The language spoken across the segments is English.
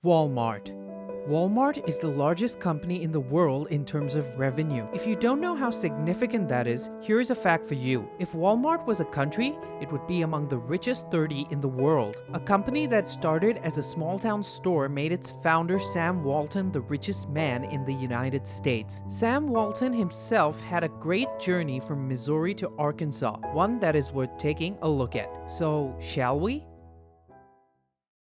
Walmart. Walmart is the largest company in the world in terms of revenue. If you don't know how significant that is, here is a fact for you. If Walmart was a country, it would be among the richest 30 in the world. A company that started as a small-town store made its founder Sam Walton the richest man in the United States. Sam Walton himself had a great journey from Missouri to Arkansas, one that is worth taking a look at. So, shall we?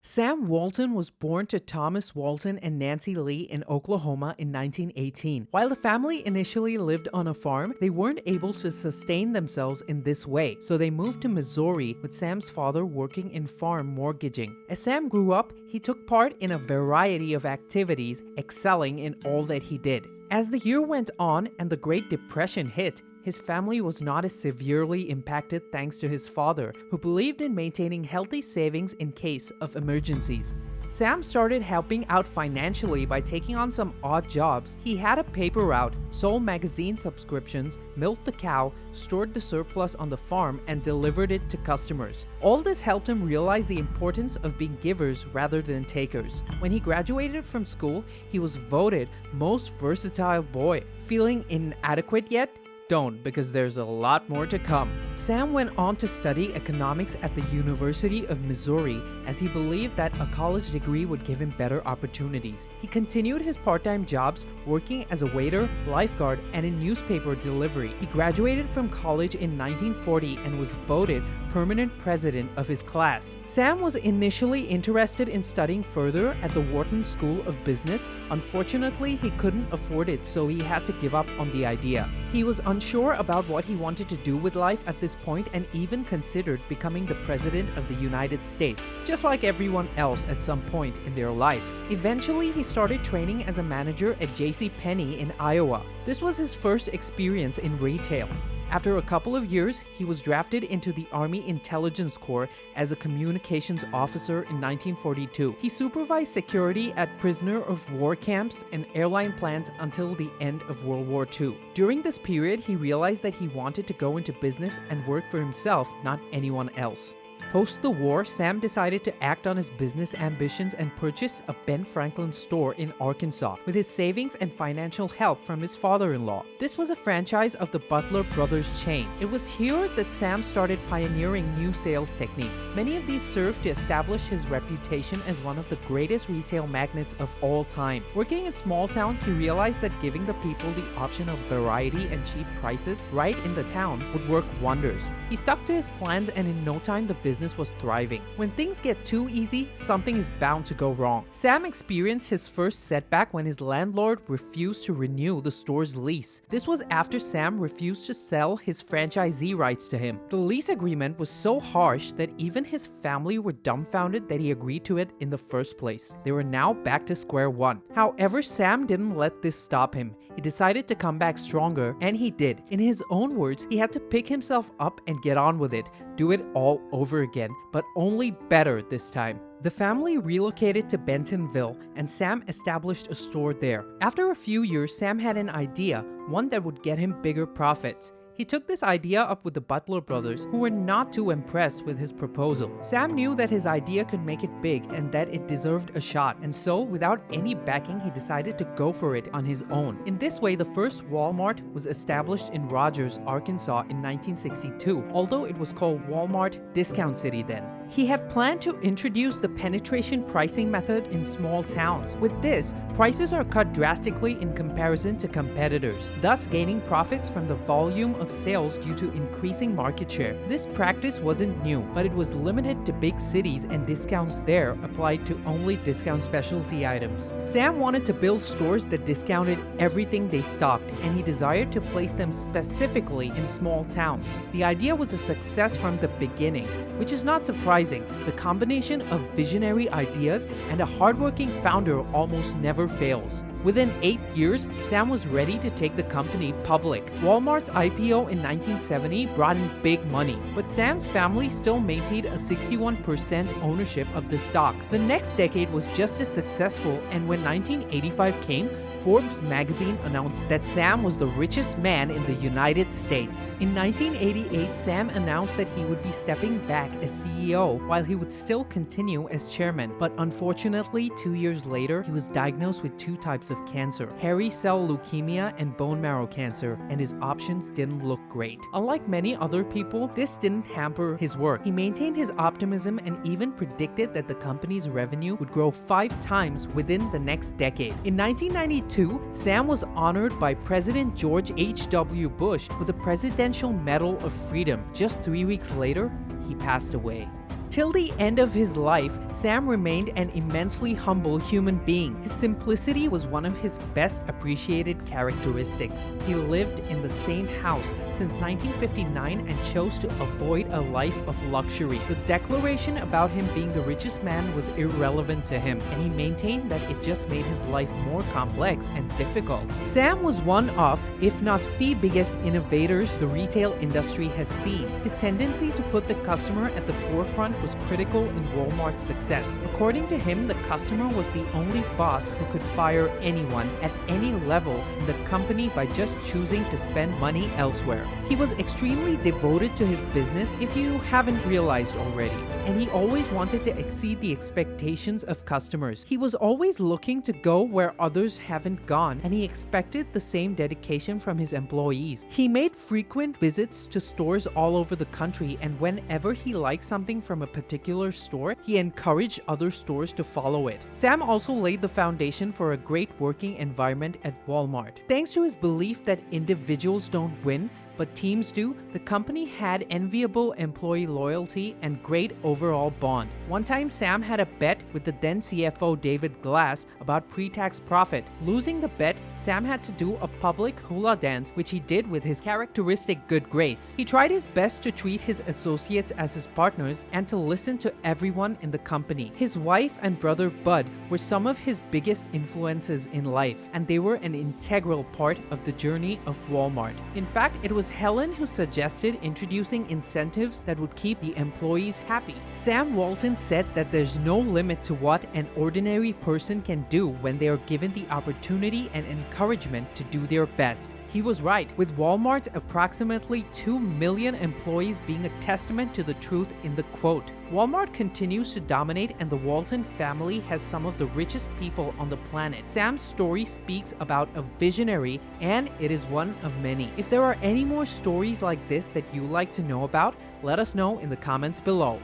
Sam Walton was born to Thomas Walton and Nancy Lee in Oklahoma in 1918. While the family initially lived on a farm, they weren't able to sustain themselves in this way, so they moved to Missouri with Sam's father working in farm mortgaging. As Sam grew up, he took part in a variety of activities, excelling in all that he did. As the year went on and the Great Depression hit, his family was not as severely impacted thanks to his father, who believed in maintaining healthy savings in case of emergencies. Sam started helping out financially by taking on some odd jobs. He had a paper route, sold magazine subscriptions, milked the cow, stored the surplus on the farm, and delivered it to customers. All this helped him realize the importance of being givers rather than takers. When he graduated from school, he was voted most versatile boy. Feeling inadequate yet? Don't, because there's a lot more to come. Sam went on to study economics at the University of Missouri as he believed that a college degree would give him better opportunities. He continued his part-time jobs working as a waiter, lifeguard, and in newspaper delivery. He graduated from college in 1940 and was voted permanent president of his class. Sam was initially interested in studying further at the Wharton School of Business. Unfortunately, he couldn't afford it, so he had to give up on the idea. He was unsure about what he wanted to do with life at this point and even considered becoming the president of the United States, just like everyone else at some point in their life. Eventually, he started training as a manager at JCPenney in Iowa. This was his first experience in retail. After a couple of years, he was drafted into the Army Intelligence Corps as a communications officer in 1942. He supervised security at prisoner of war camps and airline plants until the end of World War II. During this period, he realized that he wanted to go into business and work for himself, not anyone else. Post the war, Sam decided to act on his business ambitions and purchased a Ben Franklin store in Arkansas with his savings and financial help from his father-in-law. This was a franchise of the Butler Brothers chain. It was here that Sam started pioneering new sales techniques. Many of these served to establish his reputation as one of the greatest retail magnates of all time. Working in small towns, he realized that giving the people the option of variety and cheap prices right in the town would work wonders. He stuck to his plans, and in no time the business was thriving. When things get too easy, something is bound to go wrong. Sam experienced his first setback when his landlord refused to renew the store's lease. This was after Sam refused to sell his franchisee rights to him. The lease agreement was so harsh that even his family were dumbfounded that he agreed to it in the first place. They were now back to square one. However, Sam didn't let this stop him. He decided to come back stronger, and he did. In his own words, he had to pick himself up and get on with it, do it all over again, but only better this time. The family relocated to Bentonville, and Sam established a store there. After a few years, Sam had an idea, one that would get him bigger profits. He took this idea up with the Butler brothers, who were not too impressed with his proposal. Sam knew that his idea could make it big and that it deserved a shot, and so without any backing, he decided to go for it on his own. In this way, the first Walmart was established in Rogers, Arkansas in 1962, although it was called Walmart Discount City then. He had planned to introduce the penetration pricing method in small towns. With this, prices are cut drastically in comparison to competitors, thus gaining profits from the volume of sales due to increasing market share. This practice wasn't new, but it was limited to big cities, and discounts there applied to only discount specialty items. Sam wanted to build stores that discounted everything they stocked, and he desired to place them specifically in small towns. The idea was a success from the beginning, which is not surprising. The combination of visionary ideas and a hardworking founder almost never fails. Within 8 years, Sam was ready to take the company public. Walmart's IPO in 1970 brought in big money, but Sam's family still maintained a 61% ownership of the stock. The next decade was just as successful, and when 1985 came, Forbes magazine announced that Sam was the richest man in the United States. In 1988, Sam announced that he would be stepping back as CEO while he would still continue as chairman. But unfortunately, 2 years later, he was diagnosed with 2 types of cancer, hairy cell leukemia and bone marrow cancer, and his options didn't look great. Unlike many other people, this didn't hamper his work. He maintained his optimism and even predicted that the company's revenue would grow 5 times within the next decade. In 1992, Sam was honored by President George H.W. Bush with the Presidential Medal of Freedom. Just 3 weeks later, he passed away. Till the end of his life, Sam remained an immensely humble human being. His simplicity was one of his best appreciated characteristics. He lived in the same house since 1959 and chose to avoid a life of luxury. The declaration about him being the richest man was irrelevant to him, and he maintained that it just made his life more complex and difficult. Sam was one of, if not the biggest innovators the retail industry has seen. His tendency to put the customer at the forefront was critical in Walmart's success. According to him, the customer was the only boss who could fire anyone at any level in the company by just choosing to spend money elsewhere. He was extremely devoted to his business, if you haven't realized already, and he always wanted to exceed the expectations of customers. He was always looking to go where others haven't gone, and he expected the same dedication from his employees. He made frequent visits to stores all over the country, and whenever he liked something from a particular store, he encouraged other stores to follow it. Sam also laid the foundation for a great working environment at Walmart. Thanks to his belief that individuals don't win, but teams do, the company had enviable employee loyalty and great overall bond. One time, Sam had a bet with the then CFO David Glass about pre-tax profit. Losing the bet, Sam had to do a public hula dance, which he did with his characteristic good grace. He tried his best to treat his associates as his partners and to listen to everyone in the company. His wife and brother Bud were some of his biggest influences in life, and they were an integral part of the journey of Walmart. In fact, it was Helen who suggested introducing incentives that would keep the employees happy. Sam Walton said that there's no limit to what an ordinary person can do when they are given the opportunity and encouragement to do their best. He was right, with Walmart's approximately 2 million employees being a testament to the truth in the quote. Walmart continues to dominate, and the Walton family has some of the richest people on the planet. Sam's story speaks about a visionary, and it is one of many. If there are any more stories like this that you like to know about, let us know in the comments below.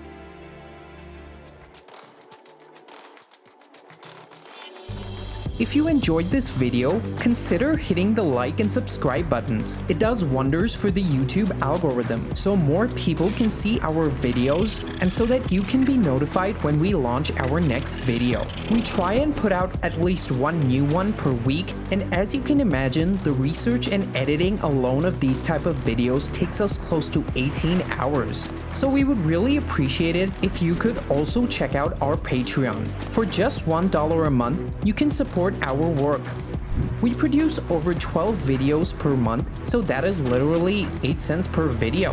If you enjoyed this video, consider hitting the like and subscribe buttons. It does wonders for the YouTube algorithm, so more people can see our videos and so that you can be notified when we launch our next video. We try and put out at least one new one per week, and as you can imagine, the research and editing alone of these type of videos takes us close to 18 hours. So we would really appreciate it if you could also check out our Patreon. For just $1 a month, you can support our work. We produce over 12 videos per month, so that is literally 8 cents per video.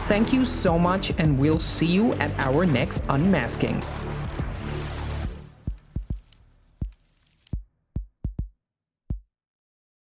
Thank you so much, and we'll see you at our next unmasking.